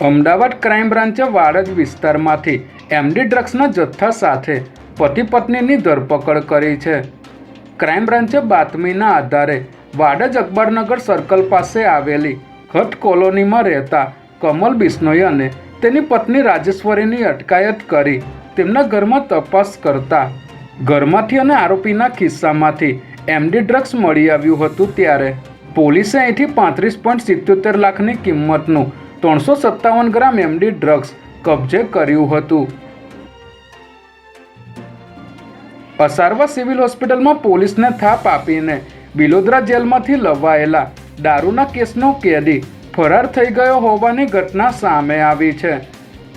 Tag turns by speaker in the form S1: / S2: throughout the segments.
S1: Ahmedabad crime બ્રાન્ચે Vadaj વિસ્તારમાંથી MD ડ્રગ્સના જથ્થા સાથે પતિ પત્નીની ધરપકડ કરી છે। ક્રાઇમ બ્રાન્ચે બાતમીના આધારે વાડજ અકબરનગર સર્કલ પાસે આવેલી હટ કોલોનીમાં રહેતા કમલ બિશ્નોઈ અને તેની પત્ની રાજેશ્વરીની અટકાયત કરી તેમના ઘરમાં તપાસ કરતા ઘરમાંથી અને આરોપીના ખિસ્સામાંથી એમડી ડ્રગ્સ મળી આવ્યું હતું। ત્યારે પોલીસે અહીંથી 35.77 લાખની કિંમતનું 357 ગ્રામ એમડી ડ્રગ્સ કબજે કર્યું હતું। અસારવા સિવિલ હોસ્પિટલમાં પોલીસને થાપ આપીને બિલોદરા જેલમાંથી લવાયેલા દારૂના કેસનો કેદી ફરાર થઈ ગયો હોવાની ઘટના સામે આવી છે।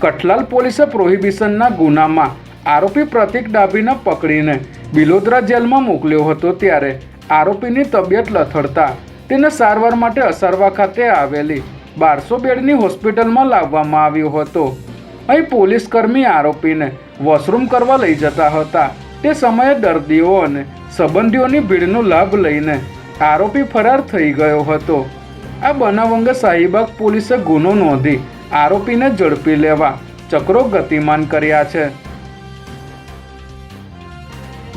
S1: કઠલાલ પોલીસે પ્રોહિબિશનના ગુનામાં આરોપી પ્રતિક ડાભીને પકડીને બિલોદરા જેલમાં મોકલ્યો હતો। ત્યારે આરોપીની તબિયત લથડતા તેને સારવાર માટે અસારવા ખાતે આવેલી 1200 બેડની હોસ્પિટલમાં લાવવામાં આવ્યો હતો। અહીં પોલીસકર્મી આરોપીને વોશરૂમ કરવા લઈ જતા હતા। તે સમયે દર્દીઓ અને સંબંધીઓની ભીડનો લાભ લઈને આરોપી ફરાર થઈ ગયો હતો। આ બનાવ અંગે શાહીબાગ પોલીસે ગુનો નોંધી આરોપીને ઝડપી લેવા ચક્રો ગતિમાન કર્યા છે।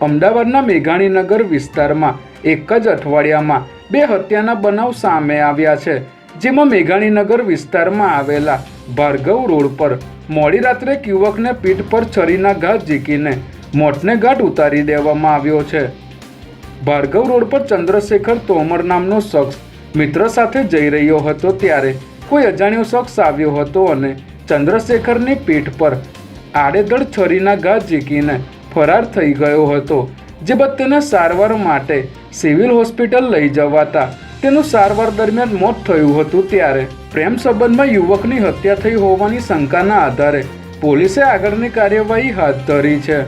S1: અમદાવાદના મેઘાણીનગર વિસ્તારમાં એક જ અઠવાડિયામાં 2 હત્યાના બનાવ સામે આવ્યા છે। જેમાં મેઘાણીનગર વિસ્તારમાં આવેલા ભાર્ગવ રોડ પર મોડી રાત્રે એક યુવકને પીઠ પર છરીના ઘા ઝીકીને મોતને ઘાટ ઉતારી દેવામાં આવ્યો છે। ભાર્ગવ રોડ પર ચંદ્રશેખર તોમર નામનો શખ્સ મિત્ર સાથે જઈ રહ્યો હતો। ત્યારે કોઈ અજાણ્યો શખ્સ આવ્યો હતો અને ચંદ્રશેખરની પીઠ પર આડેધડ છરીના ઘા ઝીકીને ફરાર થઈ ગયો હતો। જે બાદ તેને સારવાર માટે સિવિલ હોસ્પિટલ લઈ જવાતા તેનું સારવાર દરમિયાન મોત થયું હતું। ત્યારે પ્રેમ સંબંધમાં યુવકની હત્યા થઈ હોવાની શંકાના આધારે પોલીસે આગળની કાર્યવાહી હાથ ધરી છે।